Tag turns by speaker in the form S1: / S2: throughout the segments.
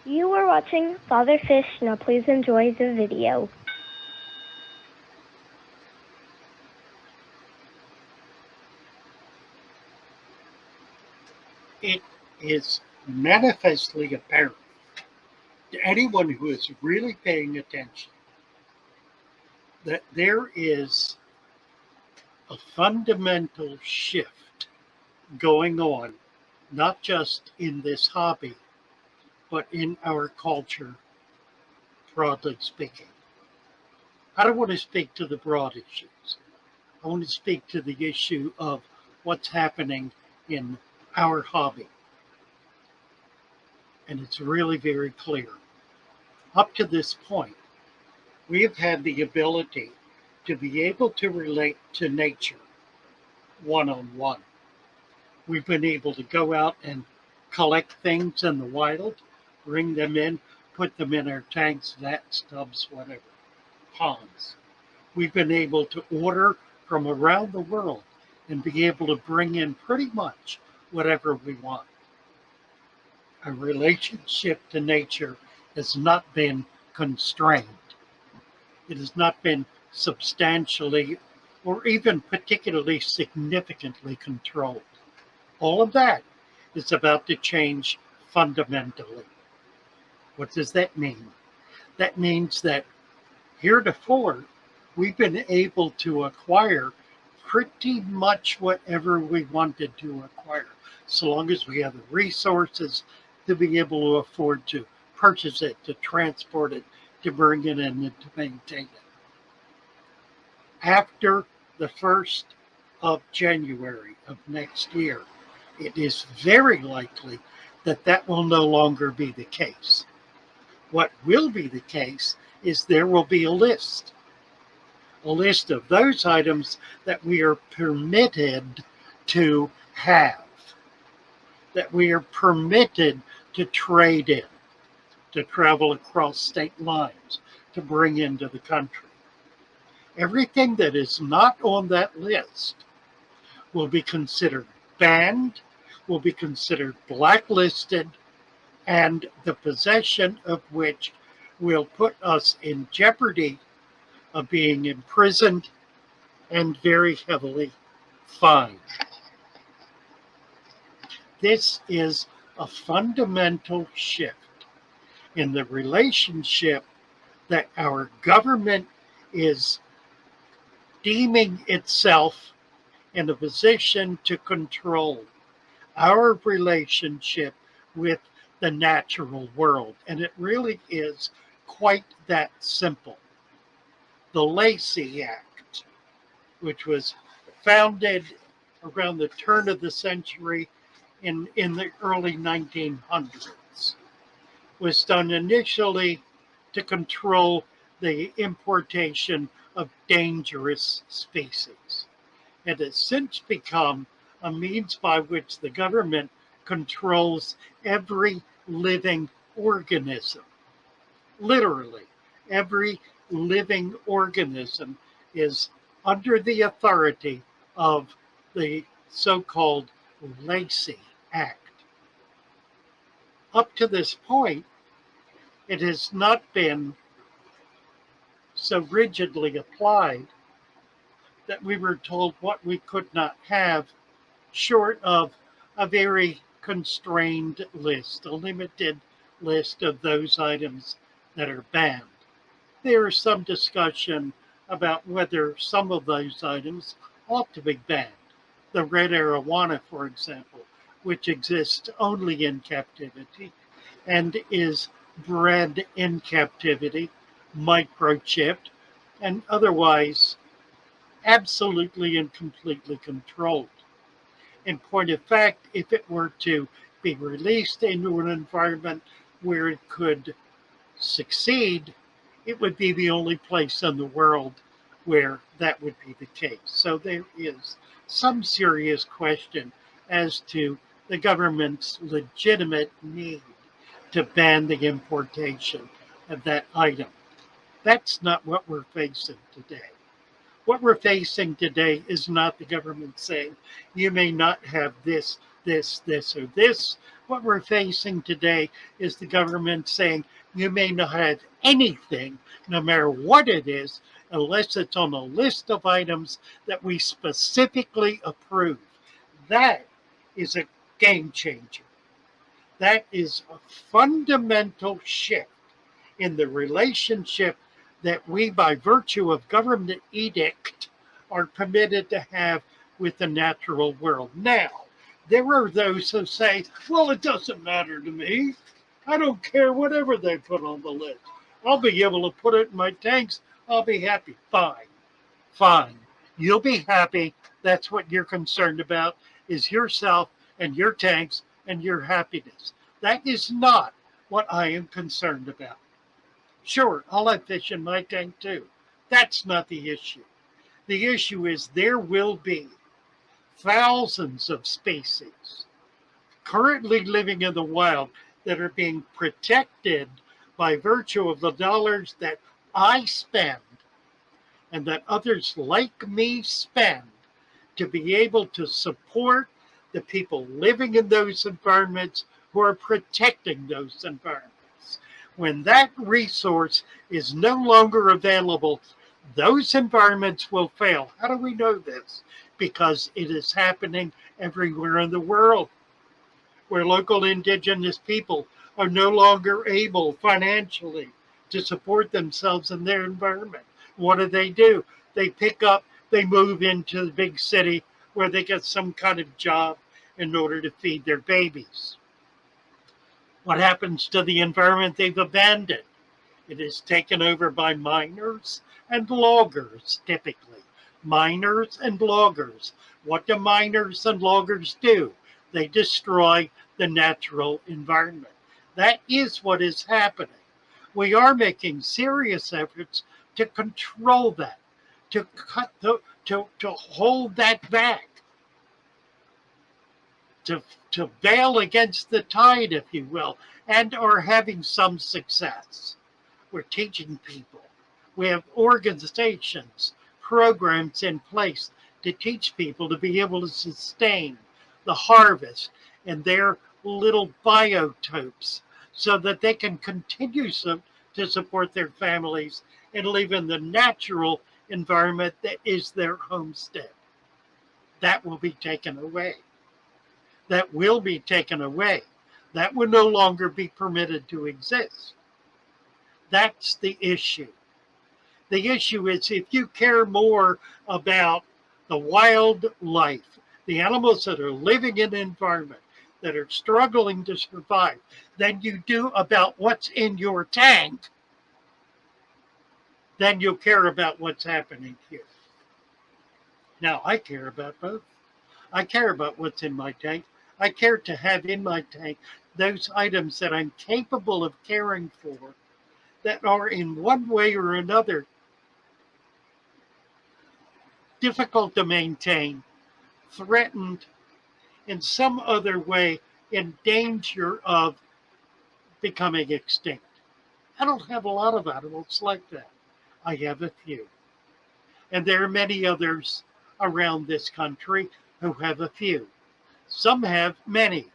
S1: You are watching Father Fish. Now please enjoy the video.
S2: It is manifestly apparent to anyone who is really paying attention that there is a fundamental shift going on, not just in this hobby, but in our culture, broadly speaking. I don't want to speak to the broad issues. I want to speak to the issue of what's happening in our hobby. And it's really very clear. Up to this point, we have had the ability to be able to relate to nature one on one. We've been able to go out and collect things in the wild, bring them in, put them in our tanks, vats, tubs, whatever, ponds. We've been able to order from around the world and be able to bring in pretty much whatever we want. Our relationship to nature has not been constrained. It has not been substantially or even particularly significantly controlled. All of that is about to change fundamentally. What does that mean? That means that heretofore, we've been able to acquire pretty much whatever we wanted to acquire, so long as we have the resources to be able to afford to purchase it, to transport it, to bring it in, and to maintain it. After the 1st of January of next year, it is very likely that that will no longer be the case. What will be the case is there will be a list of those items that we are permitted to have, that we are permitted to trade in, to travel across state lines, to bring into the country. Everything that is not on that list will be considered banned, will be considered blacklisted, and the possession of which will put us in jeopardy of being imprisoned and very heavily fined. This is a fundamental shift in the relationship that our government is deeming itself in a position to control our relationship with the natural world. And it really is quite that simple. The Lacey Act, which was founded around the turn of the century in the early 1900s, was done initially to control the importation of dangerous species. It has since become a means by which the government controls every living organism. Literally, every living organism is under the authority of the so-called Lacey Act. Up to this point, it has not been so rigidly applied that we were told what we could not have, short of a very constrained list, a limited list of those items that are banned. There is some discussion about whether some of those items ought to be banned. The red arowana, for example, which exists only in captivity and is bred in captivity, microchipped, and otherwise absolutely and completely controlled. In point of fact, if it were to be released into an environment where it could succeed, it would be the only place in the world where that would be the case. So there is some serious question as to the government's legitimate need to ban the importation of that item. That's not what we're facing today. What we're facing today is not the government saying, you may not have this, this, or this. What we're facing today is the government saying you may not have anything, no matter what it is, unless it's on a list of items that we specifically approve. That is a game changer. That is a fundamental shift in the relationship that we, by virtue of government edict, are permitted to have with the natural world. Now, there are those who say, well, it doesn't matter to me. I don't care whatever they put on the list. I'll be able to put it in my tanks. I'll be happy. Fine. Fine. You'll be happy. That's what you're concerned about, is yourself and your tanks and your happiness. That is not what I am concerned about. Sure, I'll have fish in my tank too. That's not the issue. The issue is there will be thousands of species currently living in the wild that are being protected by virtue of the dollars that I spend and that others like me spend to be able to support the people living in those environments who are protecting those environments. When that resource is no longer available, those environments will fail. How do we know this? Because it is happening everywhere in the world, where local indigenous people are no longer able financially to support themselves in their environment. What do? They pick up, they move into the big city where they get some kind of job in order to feed their babies. What happens to the environment they've abandoned? It is taken over by miners and loggers, typically. Miners and loggers. What do miners and loggers do? They destroy the natural environment. That is what is happening. We are making serious efforts to control that, to hold that back, to bail against the tide, if you will, and are having some success. We're teaching people. We have organizations, programs in place to teach people to be able to sustain the harvest in their little biotopes so that they can continue to support their families and live in the natural environment that is their homestead. That will be taken away. That will be taken away. That will no longer be permitted to exist. That's the issue. The issue is if you care more about the wildlife, the animals that are living in an environment that are struggling to survive, than you do about what's in your tank, then you'll care about what's happening here. Now, I care about both. I care about what's in my tank. I care to have in my tank those items that I'm capable of caring for that are in one way or another difficult to maintain, threatened, in some other way in danger of becoming extinct. I don't have a lot of animals like that. I have a few. And there are many others around this country who have a few. Some have many.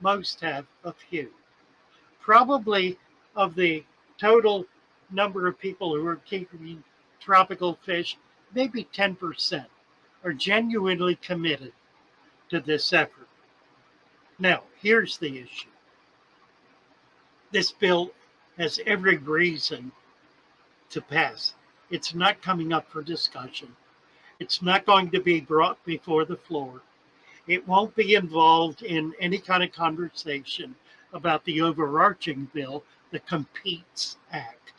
S2: Most have a few. Probably of the total number of people who are keeping tropical fish, maybe 10% are genuinely committed to this effort. Now, here's the issue. This bill has every reason to pass. It's not coming up for discussion. It's not going to be brought before the floor. It won't be involved in any kind of conversation about the overarching bill, the Competes Act.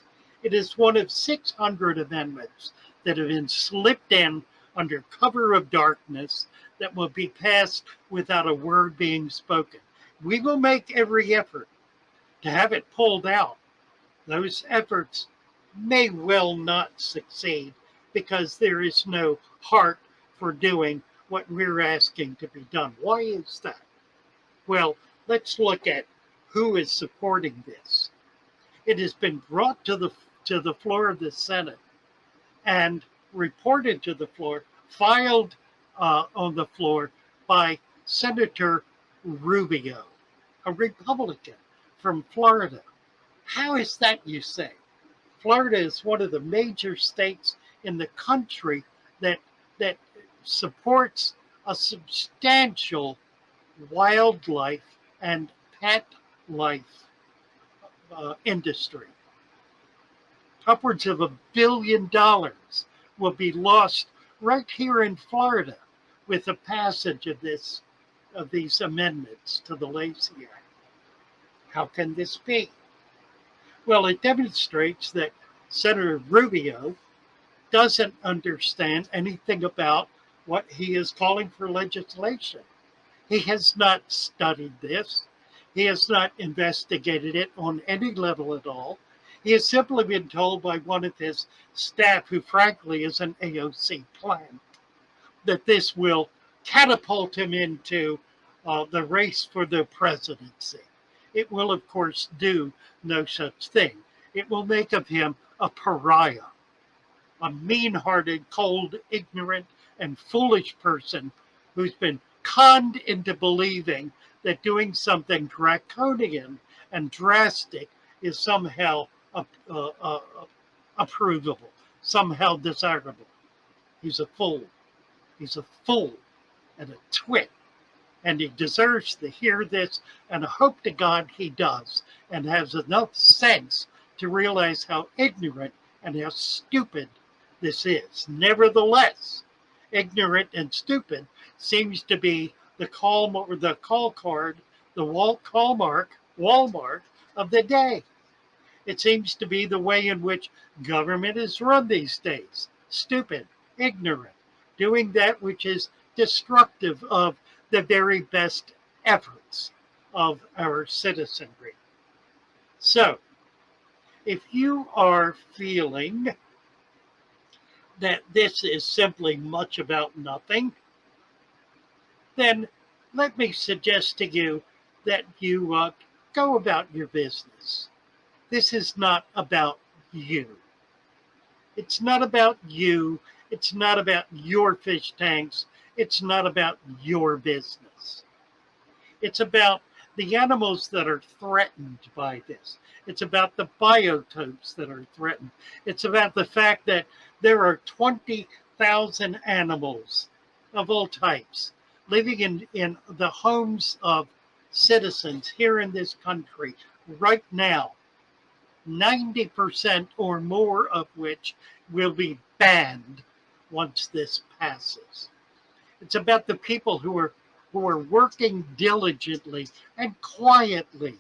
S2: It is one of 600 amendments that have been slipped in under cover of darkness that will be passed without a word being spoken. We will make every effort to have it pulled out. Those efforts may well not succeed because there is no heart for doing what we're asking to be done. Why is that? Well, let's look at who is supporting this. It has been brought to the floor of the Senate and reported to the floor, filed on the floor by Senator Rubio, a Republican from Florida. How is that, you say? Florida is one of the major states in the country that that supports a substantial wildlife and pet life industry. Upwards of $1 billion will be lost right here in Florida with the passage of these amendments to the Lacey Act. How can this be? Well, it demonstrates that Senator Rubio doesn't understand anything about what he is calling for legislation. He has not studied this. He has not investigated it on any level at all. He has simply been told by one of his staff, who frankly is an AOC plant, that this will catapult him into the race for the presidency. It will, of course, do no such thing. It will make of him a pariah, a mean-hearted, cold, ignorant, and foolish person who's been conned into believing that doing something draconian and drastic is somehow approvable, somehow desirable. He's a fool. He's a fool and a twit. And he deserves to hear this, and I hope to God he does, and has enough sense to realize how ignorant and how stupid this is. Nevertheless, ignorant and stupid seems to be the call card, the Walmart of the day. It seems to be the way in which government is run these days. Stupid, ignorant, doing that which is destructive of the very best efforts of our citizenry. So, if you are feeling that this is simply much about nothing, then let me suggest to you that you go about your business. This is not about you. It's not about you. It's not about your fish tanks. It's not about your business. It's about the animals that are threatened by this. It's about the biotopes that are threatened. It's about the fact that there are 20,000 animals of all types living in the homes of citizens here in this country right now, 90% or more of which will be banned once this passes. It's about the people who are working diligently and quietly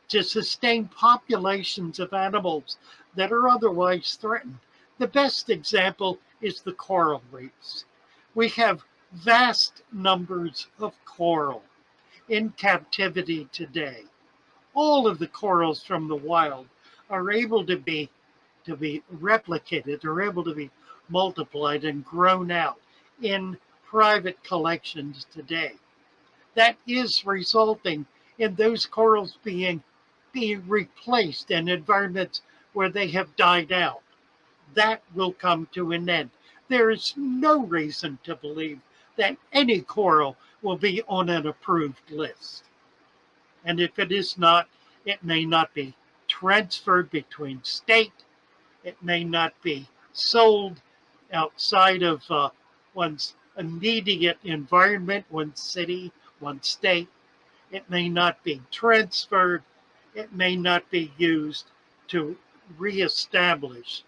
S2: to sustain populations of animals that are otherwise threatened. The best example is the coral reefs. We have vast numbers of coral in captivity today. All of the corals from the wild are able to be replicated, are able to be multiplied and grown out in private collections today. That is resulting in those corals being replaced in environments where they have died out. That will come to an end. There is no reason to believe that any coral will be on an approved list. And if it is not, it may not be transferred between state. It may not be sold outside of one's immediate environment, one city, one state. It may not be transferred. It may not be used to reestablish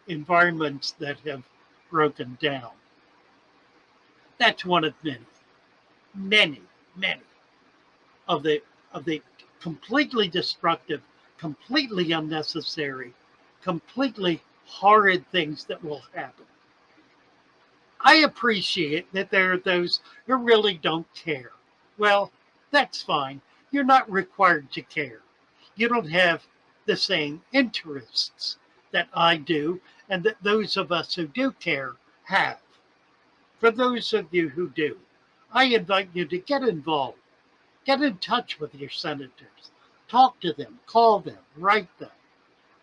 S2: environments that have broken down. That's one of many of the completely destructive, completely unnecessary, completely horrid things that will happen. I appreciate that there are those who really don't care. Well, that's fine. You're not required to care. You don't have the same interests that I do and that those of us who do care have. For those of you who do, I invite you to get involved. Get in touch with your senators. Talk to them, call them, write them.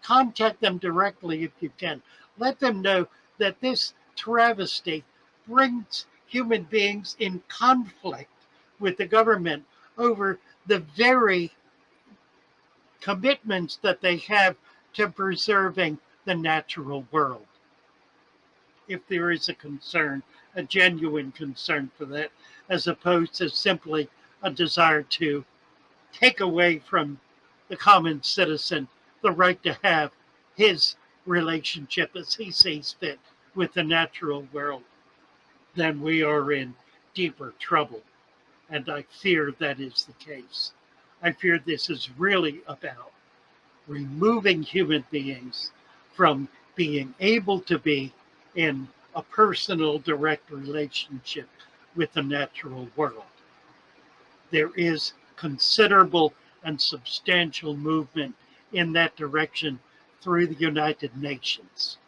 S2: Contact them directly if you can. Let them know that this travesty brings human beings in conflict with the government over the very commitments that they have to preserving the natural world. If there is a concern, a genuine concern for that, as opposed to simply a desire to take away from the common citizen the right to have his relationship as he sees fit with the natural world, then we are in deeper trouble. And I fear that is the case. I fear this is really about removing human beings from being able to be in a personal, direct relationship with the natural world. There is considerable and substantial movement in that direction through the United Nations.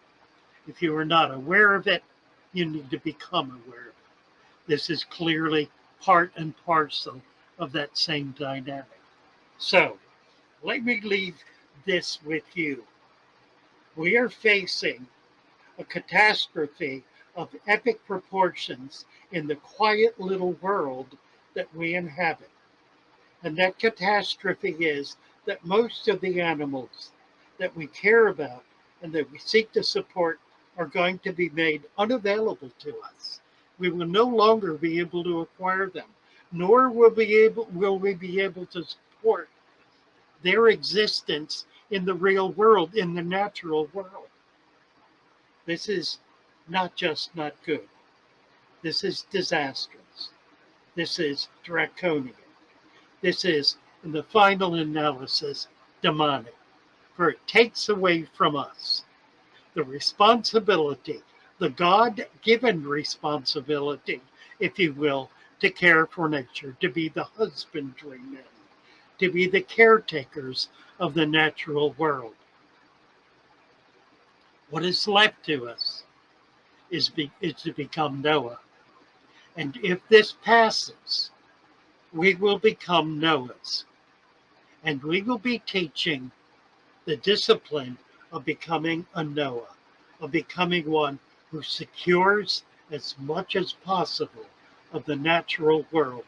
S2: If you are not aware of it, you need to become aware of it. This is clearly part and parcel of that same dynamic. So, let me leave this with you. We are facing a catastrophe of epic proportions in the quiet little world that we inhabit. And that catastrophe is that most of the animals that we care about and that we seek to support are going to be made unavailable to us. We will no longer be able to acquire them, nor will we be able to support their existence in the real world, in the natural world. This is not just not good. This is disastrous. This is draconian. This is, in the final analysis, demonic, for it takes away from us the responsibility, the God-given responsibility, if you will, to care for nature, to be the husbandrymen, to be the caretakers of the natural world. What is left to us is to become Noah. And if this passes, we will become Noahs. And we will be teaching the discipline of becoming a Noah, of becoming one who secures as much as possible of the natural world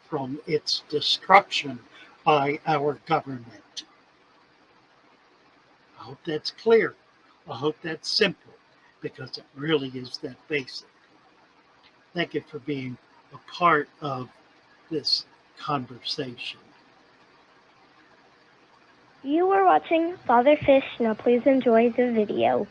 S2: from its destruction by our government. I hope that's clear. I hope that's simple, because it really is that basic. Thank you for being a part of this conversation.
S1: You were watching Father Fish. Now please enjoy the video.